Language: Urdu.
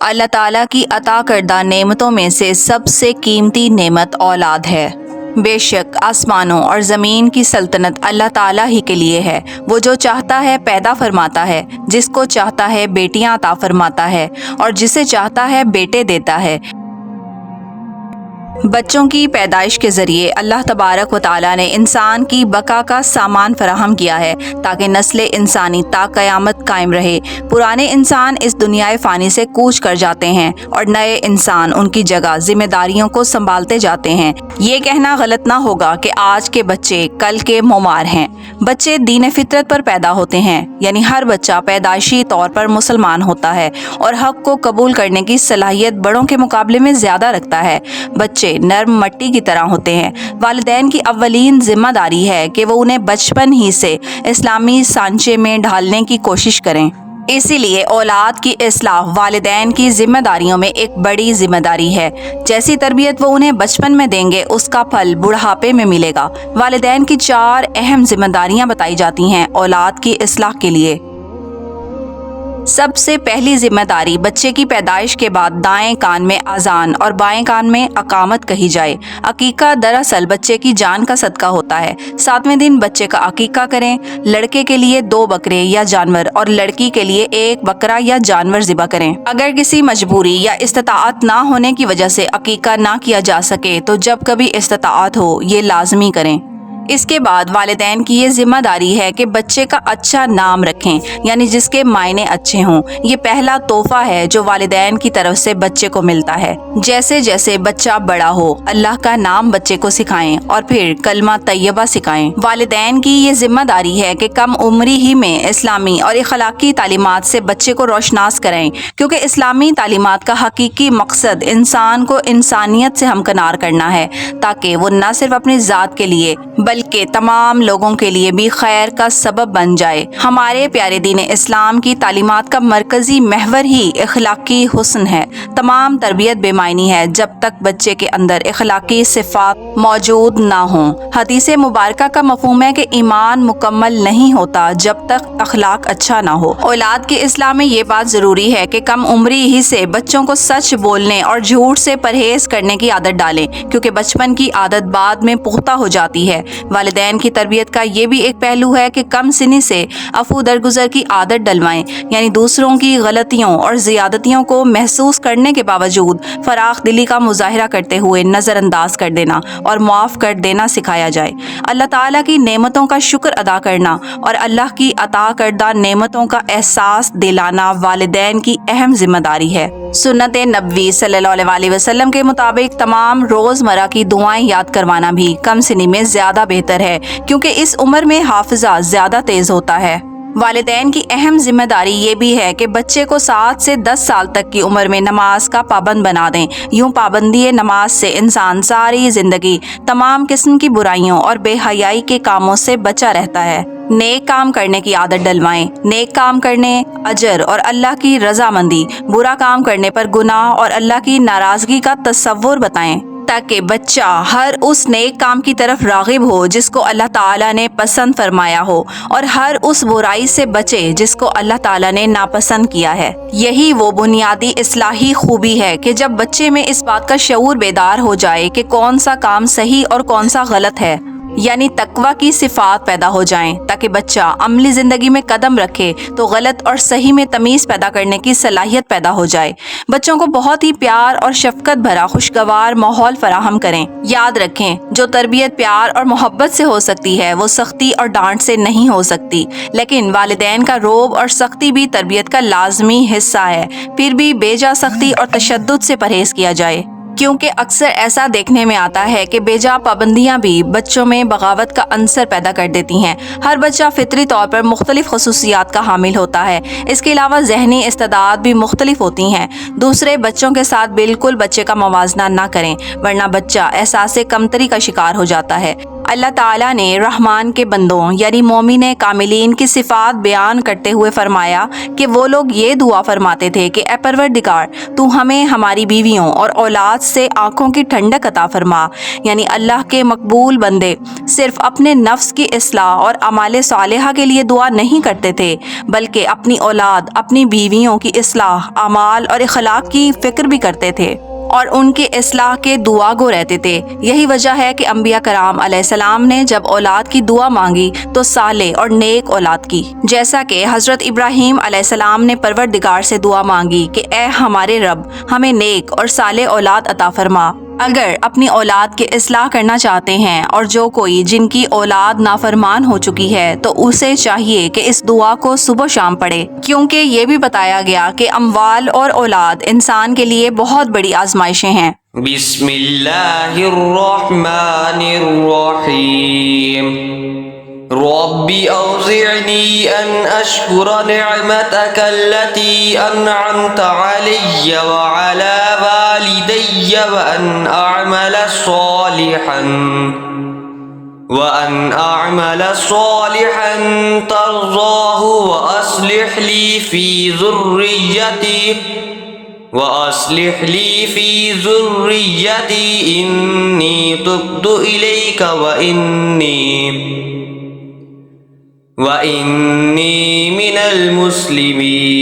اللہ تعالیٰ کی عطا کردہ نعمتوں میں سے سب سے قیمتی نعمت اولاد ہے۔ بے شک آسمانوں اور زمین کی سلطنت اللہ تعالیٰ ہی کے لیے ہے۔ وہ جو چاہتا ہے پیدا فرماتا ہے، جس کو چاہتا ہے بیٹیاں عطا فرماتا ہے اور جسے چاہتا ہے بیٹے دیتا ہے۔ بچوں کی پیدائش کے ذریعے اللہ تبارک و تعالیٰ نے انسان کی بقا کا سامان فراہم کیا ہے تاکہ نسل انسانی تا قیامت قائم رہے۔ پرانے انسان اس دنیائے فانی سے کوچ کر جاتے ہیں اور نئے انسان ان کی جگہ ذمہ داریوں کو سنبھالتے جاتے ہیں۔ یہ کہنا غلط نہ ہوگا کہ آج کے بچے کل کے معمار ہیں۔ بچے دین فطرت پر پیدا ہوتے ہیں، یعنی ہر بچہ پیدائشی طور پر مسلمان ہوتا ہے اور حق کو قبول کرنے کی صلاحیت بڑوں کے مقابلے میں زیادہ رکھتا ہے۔ بچے نرم مٹی کی طرح ہوتے ہیں۔ والدین کی اولین ذمہ داری ہے کہ وہ انہیں بچپن ہی سے اسلامی سانچے میں ڈھالنے کی کوشش کریں۔ اسی لیے اولاد کی اصلاح والدین کی ذمہ داریوں میں ایک بڑی ذمہ داری ہے۔ جیسی تربیت وہ انہیں بچپن میں دیں گے، اس کا پھل بڑھاپے میں ملے گا۔ والدین کی 4 اہم ذمہ داریاں بتائی جاتی ہیں اولاد کی اصلاح کے لیے۔ سب سے پہلی ذمہ داری بچے کی پیدائش کے بعد دائیں کان میں اذان اور بائیں کان میں اقامت کہی جائے۔ عقیقہ دراصل بچے کی جان کا صدقہ ہوتا ہے۔ 7ویں دن بچے کا عقیقہ کریں۔ لڑکے کے لیے 2 بکرے یا جانور اور لڑکی کے لیے 1 بکرا یا جانور ذبح کریں۔ اگر کسی مجبوری یا استطاعت نہ ہونے کی وجہ سے عقیقہ نہ کیا جا سکے تو جب کبھی استطاعت ہو یہ لازمی کریں۔ اس کے بعد والدین کی یہ ذمہ داری ہے کہ بچے کا اچھا نام رکھیں، یعنی جس کے معنی اچھے ہوں۔ یہ پہلا تحفہ ہے جو والدین کی طرف سے بچے کو ملتا ہے۔ جیسے جیسے بچہ بڑا ہو اللہ کا نام بچے کو سکھائیں اور پھر کلمہ طیبہ سکھائیں۔ والدین کی یہ ذمہ داری ہے کہ کم عمری ہی میں اسلامی اور اخلاقی تعلیمات سے بچے کو روشناس کریں، کیونکہ اسلامی تعلیمات کا حقیقی مقصد انسان کو انسانیت سے ہمکنار کرنا ہے تاکہ وہ نہ صرف اپنی ذات کے لیے بلکہ تمام لوگوں کے لیے بھی خیر کا سبب بن جائے۔ ہمارے پیارے دین اسلام کی تعلیمات کا مرکزی محور ہی اخلاقی حسن ہے۔ تمام تربیت بے معنی ہے جب تک بچے کے اندر اخلاقی صفات موجود نہ ہوں۔ حدیث مبارکہ کا مفہوم ہے کہ ایمان مکمل نہیں ہوتا جب تک اخلاق اچھا نہ ہو۔ اولاد کی اصلاح میں یہ بات ضروری ہے کہ کم عمری ہی سے بچوں کو سچ بولنے اور جھوٹ سے پرہیز کرنے کی عادت ڈالیں، کیونکہ بچپن کی عادت بعد میں پختہ ہو جاتی ہے۔ والدین کی تربیت کا یہ بھی ایک پہلو ہے کہ کم سنی سے عفو درگزر کی عادت ڈلوائیں، یعنی دوسروں کی غلطیوں اور زیادتیوں کو محسوس کرنے کے باوجود فراخ دلی کا مظاہرہ کرتے ہوئے نظر انداز کر دینا اور معاف کر دینا سکھایا جائے۔ اللہ تعالیٰ کی نعمتوں کا شکر ادا کرنا اور اللہ کی عطا کردہ نعمتوں کا احساس دلانا والدین کی اہم ذمہ داری ہے۔ سنت نبوی صلی اللہ علیہ وسلم کے مطابق تمام روزمرہ کی دعائیں یاد کروانا بھی کم سنی میں زیادہ بہتر ہے، کیونکہ اس عمر میں حافظہ زیادہ تیز ہوتا ہے۔ والدین کی اہم ذمہ داری یہ بھی ہے کہ بچے کو 7 سے 10 سال تک کی عمر میں نماز کا پابند بنا دیں۔ یوں پابندی نماز سے انسان ساری زندگی تمام قسم کی برائیوں اور بے حیائی کے کاموں سے بچا رہتا ہے۔ نیک کام کرنے کی عادت ڈلوائیں۔ نیک کام کرنے اجر اور اللہ کی رضامندی، برا کام کرنے پر گناہ اور اللہ کی ناراضگی کا تصور بتائیں، تاکہ بچہ ہر اس نیک کام کی طرف راغب ہو جس کو اللہ تعالیٰ نے پسند فرمایا ہو اور ہر اس برائی سے بچے جس کو اللہ تعالیٰ نے ناپسند کیا ہے۔ یہی وہ بنیادی اصلاحی خوبی ہے کہ جب بچے میں اس بات کا شعور بیدار ہو جائے کہ کون سا کام صحیح اور کون سا غلط ہے، یعنی تقویٰ کی صفات پیدا ہو جائیں، تاکہ بچہ عملی زندگی میں قدم رکھے تو غلط اور صحیح میں تمیز پیدا کرنے کی صلاحیت پیدا ہو جائے۔ بچوں کو بہت ہی پیار اور شفقت بھرا خوشگوار ماحول فراہم کریں۔ یاد رکھیں، جو تربیت پیار اور محبت سے ہو سکتی ہے وہ سختی اور ڈانٹ سے نہیں ہو سکتی، لیکن والدین کا روب اور سختی بھی تربیت کا لازمی حصہ ہے۔ پھر بھی بیجا سختی اور تشدد سے پرہیز کیا جائے، کیونکہ اکثر ایسا دیکھنے میں آتا ہے کہ بیجا پابندیاں بھی بچوں میں بغاوت کا عنصر پیدا کر دیتی ہیں۔ ہر بچہ فطری طور پر مختلف خصوصیات کا حامل ہوتا ہے، اس کے علاوہ ذہنی استعداد بھی مختلف ہوتی ہیں۔ دوسرے بچوں کے ساتھ بالکل بچے کا موازنہ نہ کریں، ورنہ بچہ احساس کمتری کا شکار ہو جاتا ہے۔ اللہ تعالیٰ نے رحمان کے بندوں یعنی مومن کاملین کی صفات بیان کرتے ہوئے فرمایا کہ وہ لوگ یہ دعا فرماتے تھے کہ اے پروردگار تو ہمیں ہماری بیویوں اور اولاد سے آنکھوں کی ٹھنڈک عطا فرما، یعنی اللہ کے مقبول بندے صرف اپنے نفس کی اصلاح اور اعمال صالحہ کے لیے دعا نہیں کرتے تھے بلکہ اپنی اولاد، اپنی بیویوں کی اصلاح، اعمال اور اخلاق کی فکر بھی کرتے تھے اور ان کی اصلاح کے دعا گو رہتے تھے۔ یہی وجہ ہے کہ انبیاء کرام علیہ السلام نے جب اولاد کی دعا مانگی تو صالح اور نیک اولاد کی، جیسا کہ حضرت ابراہیم علیہ السلام نے پروردگار سے دعا مانگی کہ اے ہمارے رب ہمیں نیک اور صالح اولاد عطا فرما۔ اگر اپنی اولاد کی اصلاح کرنا چاہتے ہیں اور جو کوئی جن کی اولاد نافرمان ہو چکی ہے تو اسے چاہیے کہ اس دعا کو صبح شام پڑھے، کیونکہ یہ بھی بتایا گیا کہ اموال اور اولاد انسان کے لیے بہت بڑی آزمائشیں ہیں۔ بسم اللہ الرحمن الرحیم رب اوزعنی ان اشکر نعمتک التي انعمت علی وعلى والدی وأن أعمل صالحا ترضاه وأصلح لي في ذريتي إني تبت إليك وإني من المسلمين۔